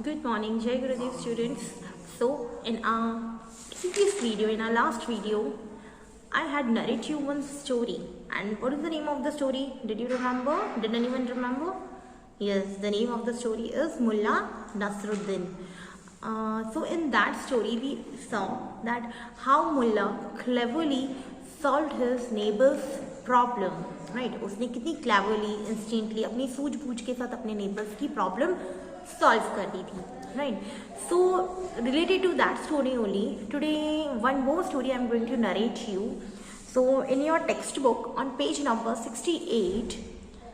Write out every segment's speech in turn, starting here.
Good morning, Jai Gurudev students. So, in our previous video, in our last video, I had narrated you one story. And what is the name of the story? Did you remember? Did anyone remember? Yes, the name of the story is Mullah Nasruddin. So, in that story, we saw that how Mullah cleverly solved his neighbor's problem. Right? उसने कितनी cleverly, instantly, अपनी सूझबूझ के साथ अपने neighbors की problem solve कर दी थी. Right? So related to that story only, today one more story I'm going to narrate you. So in your textbook on page number 68,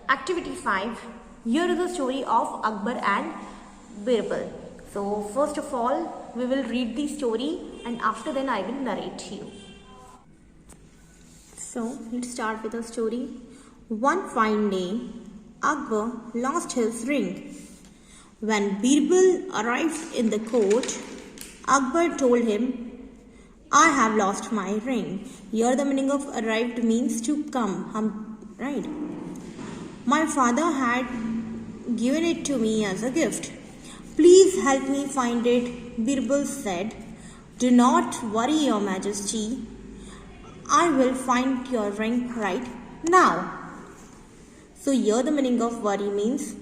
activity 5, here is the story of Akbar and Birbal. So first of all, we will read the story and after then I will narrate you. So let's start with the story. One fine day, Akbar lost his ring. When Birbal arrived in the court, Akbar told him, I have lost my ring. Here the meaning of arrived means to come, right? My father had given it to me as a gift. Please help me find it, Birbal said. Do not worry, Your Majesty. I will find your ring right now. So here the meaning of worry means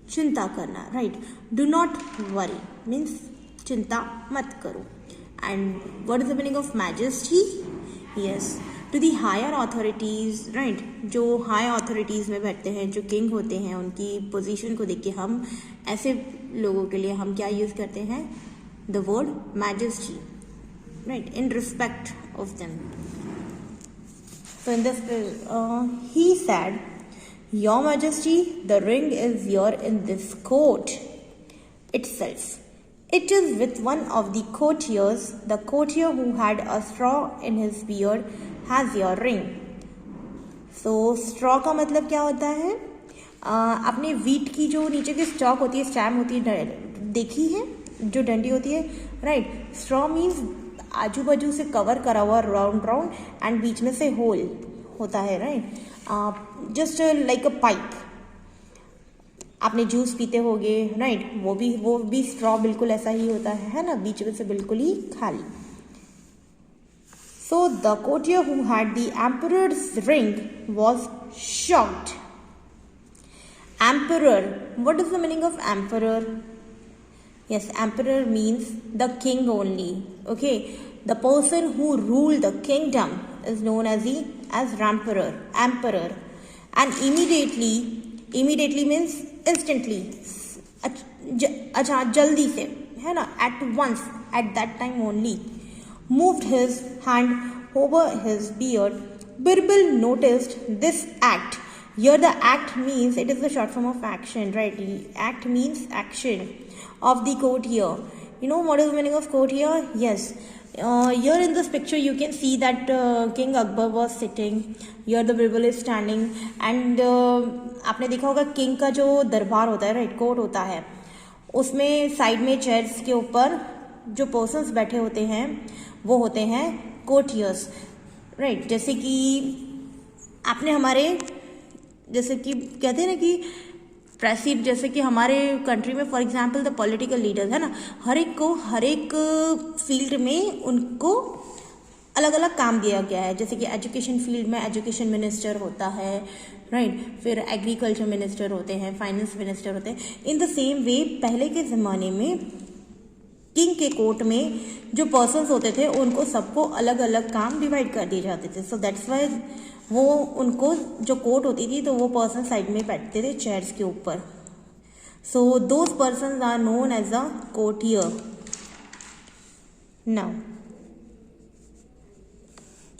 चिंता करना, right? Do not worry means चिंता मत करो. And what is the meaning of majesty? Yes, to the higher authorities, right? जो high authorities में बैठते हैं, जो king होते हैं, उनकी position को देख के हम ऐसे लोगों के लिए हम क्या use करते हैं? The word majesty, right? In respect of them. So in this, he said, Your Majesty, the ring is here in this court itself. It is with one of the courtiers. The courtier who had a straw in his beard has your ring. So straw का मतलब क्या होता है? आपने wheat की जो नीचे की stalk होती है, stem होती है, देखी है? जो डंडी होती है, right? Straw means आजू बाजू से कवर करा हुआ राउंड एंड बीच में से होल होता है, राइट? जस्ट लाइक अ पाइप. आपने जूस पीते होगे, राइट? वो भी स्ट्रॉ बिल्कुल ऐसा ही होता है ना, बीच में से बिल्कुल ही खाली. So the courtier who had the emperor's ring was shocked. Emperor, what is the meaning of emperor? Yes, emperor means the king only. Okay, the person who ruled the kingdom is known as emperor. And immediately means instantly. अच्छा जल्दी से, है ना? At once, at that time only, moved his hand over his beard. Birbal noticed this act. Here the act means, it is the short form of action, right? Act means action of the courtier. You know what is the meaning of courtier? Yes. Here in this picture you can see that King Akbar was sitting. Here the Birbal is standing. And आपने देखा होगा king का जो दरबार होता है, right, court होता है, उसमें साइड में चेयर्स के ऊपर जो पर्सन्स बैठे होते हैं वो होते हैं कोर्टियर्स, राइट? जैसे कि आपने हमारे, जैसे कि कहते हैं ना कि प्रेसिडेंट, जैसे कि हमारे कंट्री में for example the political leaders है ना, हर एक फील्ड में उनको अलग अलग काम दिया गया है. जैसे कि एजुकेशन फील्ड में एजुकेशन मिनिस्टर होता है, राइट? फिर एग्रीकल्चर मिनिस्टर होते हैं, फाइनेंस मिनिस्टर होते हैं. इन द सेम वे पहले के ज़माने में किंग के कोर्ट में जो पर्सन्स होते थे उनको सबको अलग अलग काम डिवाइड कर दिए जाते थे. सो दैट्स वाई वो उनको जो कोर्ट होती थी तो वो पर्सन साइड में बैठते थे चेयर्स के ऊपर. So those persons are known as a courtier. Now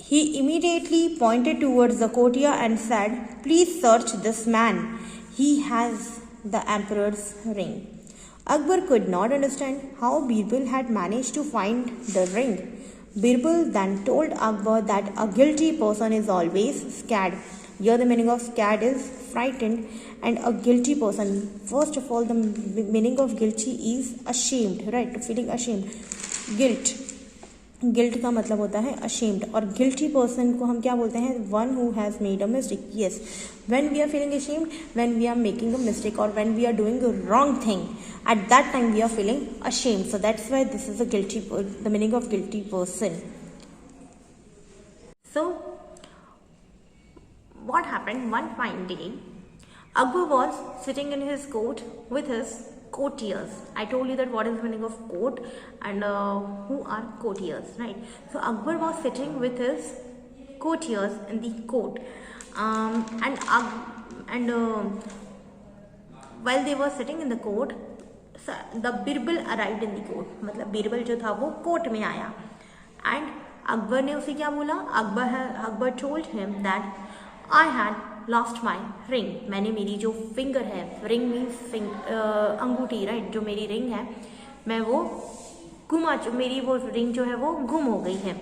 he immediately pointed towards the courtier and said, Please search this man. He has the emperor's ring. Akbar could not understand how Birbal had managed to find the ring. Birbal then told Akbar that a guilty person is always scared. Here the meaning of scared is frightened, and a guilty person, first of all the meaning of guilty is ashamed, right? Feeling ashamed, guilt. Guilt का मतलब होता है ashamed, और guilty person को हम क्या बोलते हैं, one who has made a mistake. Yes, when we are feeling ashamed, when we are making a mistake, और when we are doing a wrong thing, at that time we are feeling ashamed. So that's why this is the meaning of guilty person. So what happened one fine day, Akbar was sitting in his court with his courtiers. I told you that what is the meaning of court and who are courtiers, right? So Akbar was sitting with his courtiers in the court, and while they were sitting in the court, the Birbal arrived in the court. मतलब बीरबल जो था वो court में आया, and Akbar ने उसे क्या बोला, Akbar told him that I had lost my ring. मैंने मेरी जो फिंगर है, रिंग मीन्स अंगूठी, राइट, जो मेरी रिंग है मैं वो मेरी वो रिंग जो है वो गुम हो गई है.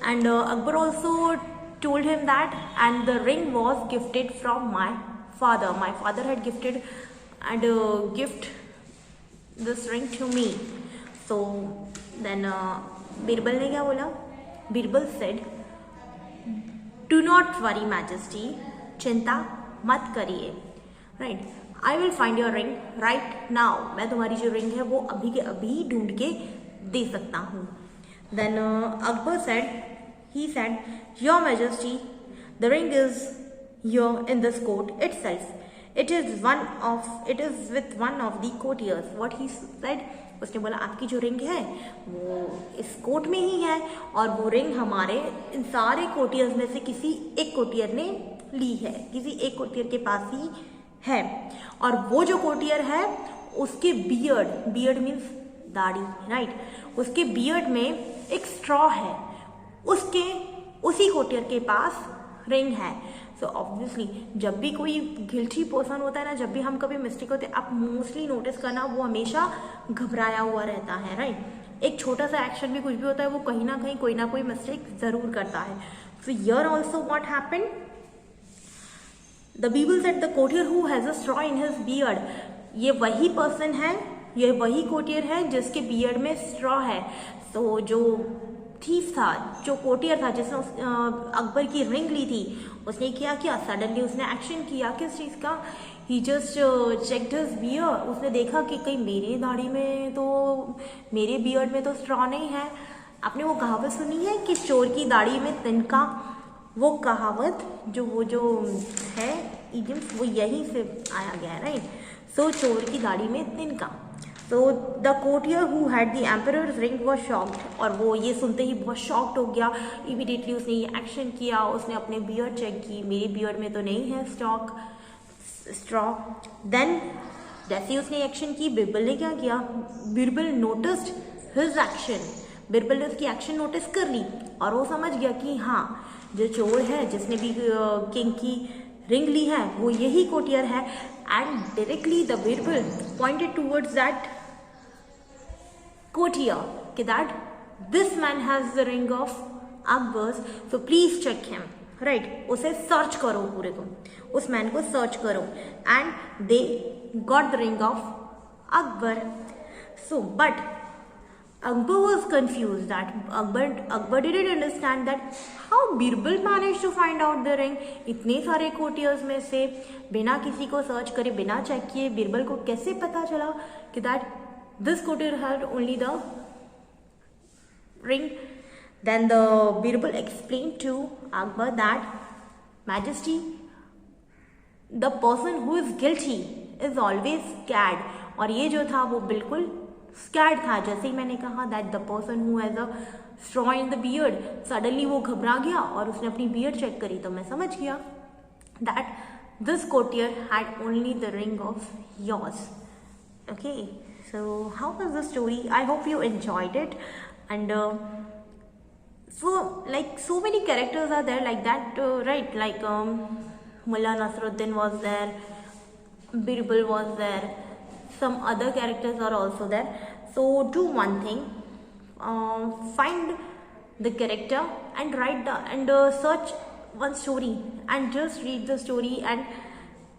And Akbar also told him that, and the ring was gifted from my father. My father had gifted and gift this ring to me. So then Birbal ने क्या बोला, Birbal said, do not worry majesty, चिंता मत करिए, right, I will find your ring right now. मैं तुम्हारी जो ring है वो अभी के अभी ढूंढ के दे सकता हूँ. Then Akbar he said, your majesty, the ring is here in this court itself. It is with one of the courtiers. What he said, उसने बोला आपकी जो रिंग है वो इस कोर्ट में ही है, और वो रिंग हमारे इन सारे कोर्टियर्स में से किसी एक कोर्टियर ने ली है, किसी एक कोर्टियर के पास ही है. और वो जो कोर्टियर है उसके बियर्ड मीन्स दाढ़ी, राइट, उसके बियर्ड में एक स्ट्रॉ है, उसी कोर्टियर के पास रिंग है. सो ऑब्वियसली जब भी कोई गिल्टी पर्सन होता है ना, जब भी हम कभी मिस्टेक होते हैं, आप मोस्टली नोटिस करना वो हमेशा घबराया हुआ रहता है, राइट. एक छोटा सा एक्शन भी कुछ भी होता है वो कहीं ना कहीं कोई ना कोई मिस्टेक जरूर करता है. So here also what happened, the people said the courtier who has a straw in his beard. ये वही पर्सन है, ये वही कोर्टियर है जिसके बियर्ड में स्ट्रॉ है. सो जो थीफ था, जो कोर्टियर था जिसने अकबर की रिंग ली थी, उसने क्या किया, सडनली उसने एक्शन किया. किस चीज़ का, ही जस्ट चेक्ड हिज बियर्ड. उसने देखा कि कहीं मेरी दाढ़ी में तो, मेरे बियर्ड में तो स्ट्रॉ नहीं है. आपने वो कहावत सुनी है कि चोर की दाढ़ी में तिनका, वो कहावत जो है इडियम, वो यहीं से आया गया है, राइट. सो चोर की दाढ़ी में तिनका. So the courtier who had the emperor's ring was shocked, और वो ये सुनते ही बहुत शॉक्ड हो गया. इमीडिएटली उसने ये एक्शन किया, उसने अपने बियर्ड चेक की, मेरे बियर्ड में तो नहीं है स्ट्रॉ. देन जैसे ही उसने एक्शन की, बिरबल ने क्या किया, Birbal noticed his action. Birbal ने उसकी एक्शन नोटिस कर ली और वो समझ गया कि हाँ, जो चोर है जिसने भी किंग की रिंग ली है वो यही कोर्टियर है. And directly the Birbal pointed towards that courtier, that this man has the ring of Akbar's, so please check him, right. उसे सर्च करो, पूरे को उस मैन को सर्च करो. And they got the ring of Akbar. So but Akbar was confused that Akbar didn't understand that how Birbal managed to find out the ring. इतने सारे courtiers में से बिना किसी को सर्च करे, बिना चेक किए बिरबल को कैसे पता चला कि that this courtier had only the ring. Then the Birbal explained to Akbar that, Majesty, the person who is guilty is always scared. और ये जो था वो बिल्कुल scared था. जैसे ही मैंने कहा that the person who has a straw in the beard, suddenly वो घबरा गया और उसने अपनी beard check करी, तो मैं समझ गया that this courtier had only the ring of yours. Okay. So how was the story? I hope you enjoyed it. And so many characters are there like that, right? Like Mullah Nasruddin was there, Birbal was there, some other characters are also there. So do one thing, find the character and search one story and just read the story and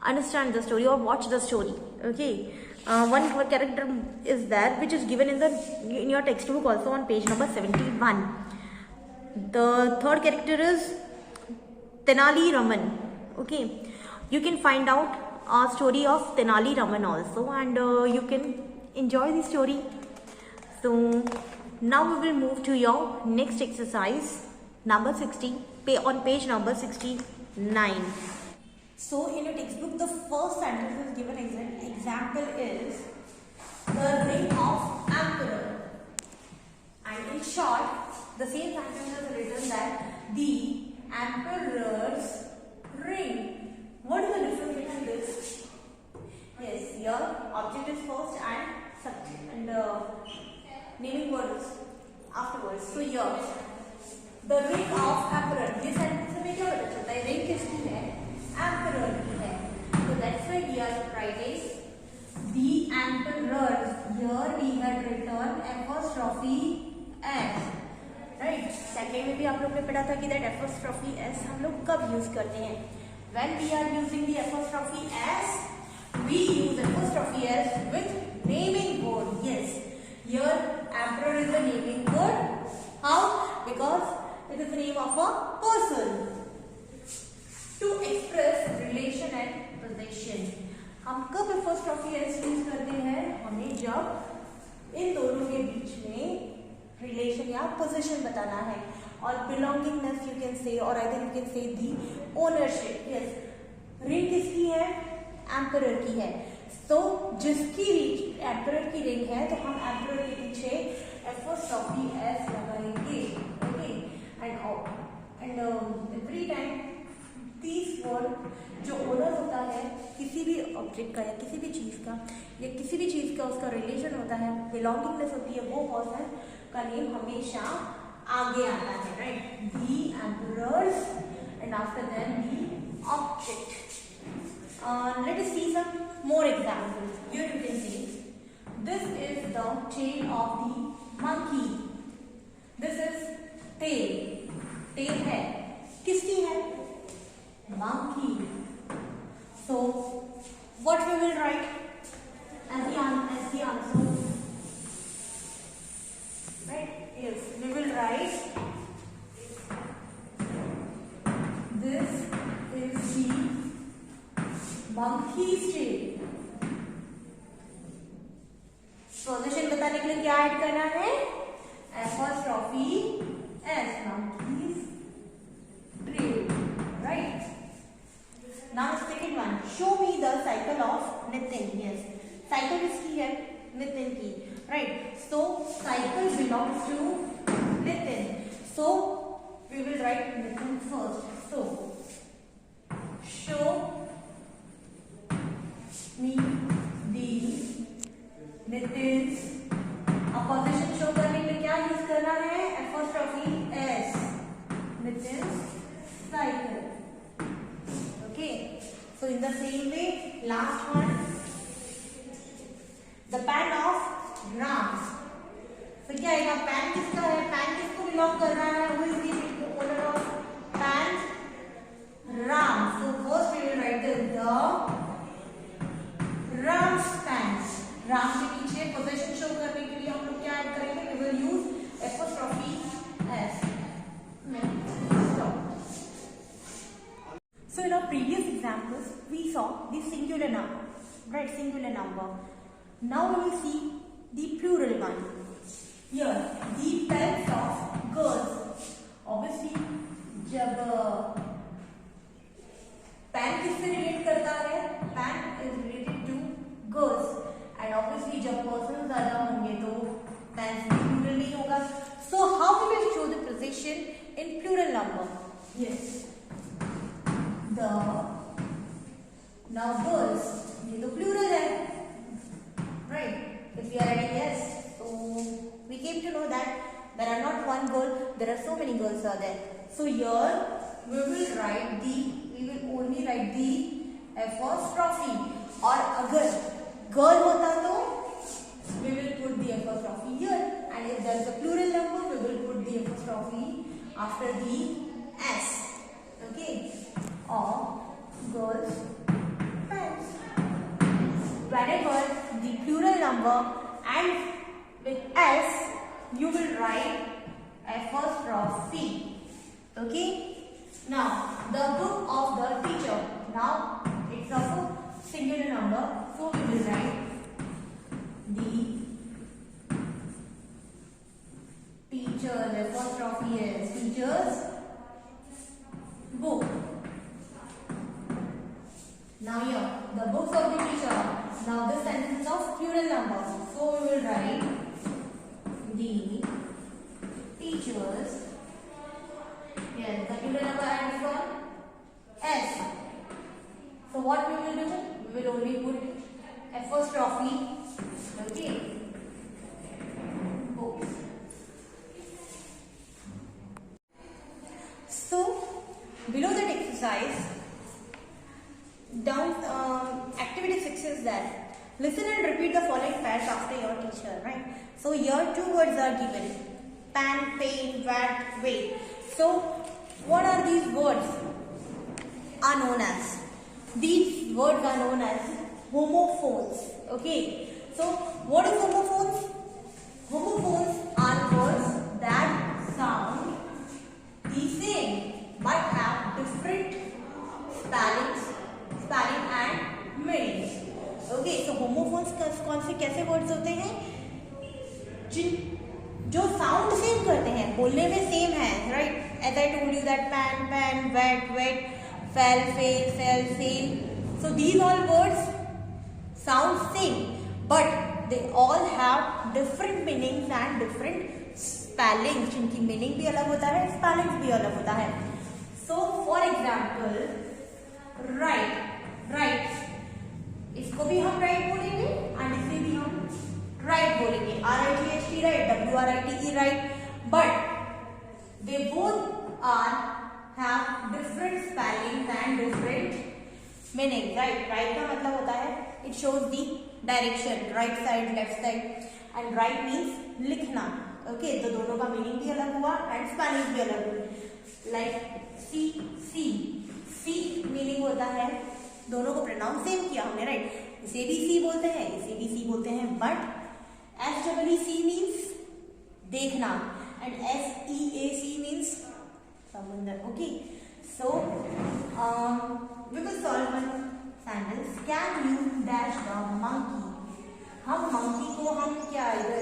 understand the story or watch the story. Okay. one more character is there which is given in your textbook also on page number 71. The third character is Tenali Raman. Okay, you can find out a story of Tenali Raman also, and you can enjoy the story. So now we will move to your next exercise, number 60, on page number 69. So in your textbook, the first sentence is given example is the ring of emperor, and in short, the same sentence is written that the emperor's ring. What is the difference between this? Yes, here object is first and subject, and naming word is afterwards. So here the ring of emperor. This sentence में क्या पता चलता है? Ring किसकी है? Emperor की है. So that's why we are writing the emperor. Here we had written apostrophe s. Right? Second में भी आप लोग ने पढ़ा था कि that apostrophe s हम लोग कब use करते हैं? When we are using the apostrophe s, we use apostrophe s with naming word. Yes. Here emperor is the naming word. How? Because it is the name of a person. To express relation and possession. हम कब apostrophe s use करते हैं? हमें जब इन दोनों के बीच में relation या possession बताना है. और belongingness you can say, or either you can say the ownership. Yes. Ring किसकी है? Emperor की है. तो जिसकी emperor की ring है, तो हम emperor के पीछे apostrophe s लगाएंगे. Okay. And every time these word जो ओनर होता है किसी भी ऑब्जेक्ट का या किसी भी चीज का उसका रिलेशन होता है, बिलोंगिंगनेस होती है, वो पर्सन का नेम हमेशा आगे आता है. Right? The emperors and after then the object. Let us see some more examples. Here you can see this is the tail of the monkey. This is tail है किसकी है? Monkey. So what we will write as the answer? Right? Yes, we will write this is the monkey's tail. Possession बताने के लिए क्या add करना है? Apostrophe s. Monkey's tail. Right? Now second one. Show me the cycle of Nitin. Yes. Cycle किसकी है? Nitin की. Right. So cycle belongs to Nitin. So we will write Nitin first. So show me the Nitin's. Opposition show करने के लिए क्या use करना है? Apostrophe s. Nitin's cycle. Okay, so in the same way, last one, the pan of Ram. So क्या आएगा? pan किसका है? pan किसको belong कर रहा है? Who is the owner of pan? Ram. So first we will write the Ram's pan. Ram के पीछे possession show करने के लिए हम लोग क्या ऐड करेंगे? We will use apostrophe s. So in our previous examples, we saw the singular number, right? Singular number. Now we will see the plural one. Here, the pets of girls. Obviously, जब pen किससे relate करता है? Pen is related to girls. And obviously, जब persons ज़्यादा होंगे तो pen plural नहीं होगा. So how we will show the possession in plural number? Yes. Now girls, ये तो plural है, right? If we are writing yes, so we came to know that there are not one girl, there are so many girls are there. So here we will only write the apostrophe. और अगर girl होता तो we will put the apostrophe here, and if there is a plural number, we will put the apostrophe after the s. Okay. Or girls' pants. Whenever the number ends with S, you will write apostrophe. Okay. Now the book of the teacher. Now it's of a singular number, so we will write the teacher. The apostrophe is teacher's book. Now here, the books of the teacher. Now this sentence is of plural number, so we will write the teachers. Yes, the plural number ends on S. So what we will do? We will only put apostrophe. Okay. Books. So below that exercise, down activity 6 is that listen and repeat the following pairs after your teacher, right? So here 2 words are given: pan, pain, vat, weight. So what are these words? Are known as, these words are known as homophones. Okay. So what is homophones? Homophones are words that sound the same but have different spelling and meanings. Okay, so homophones कौन से कैसे words होते हैं जो sound same करते हैं, बोलने में सेम है, right? As I told you that pan, pan, wait, wait, fail, fail, sale, sale. So these all words sound same, but they all have different meanings and different spellings. जिनकी meaning भी अलग होता है, spellings भी अलग होता है. So for example, right, right, इसको भी हम right बोलेंगे and इसे भी हम right बोलेंगे. R-I-G-H-T right, W-R-I-T-E right, but they both have different spellings and different meaning. Right, right का मतलब होता है it shows the direction, right side, left side, and right means लिखना. Okay, तो दोनों का meaning भी अलग हुआ and spelling भी अलग हुई. Like C, meaning होता है, दोनों को pronounce सेम किया हमने, राइट? इसे भी C बोलते हैं, इसे भी C बोलते हैं, but S-E-E-C means देखना and S-E-A-C means समुंदर. Okay, so we will solve one sentence. Can you dash the monkey? हम monkey को हम क्या इधर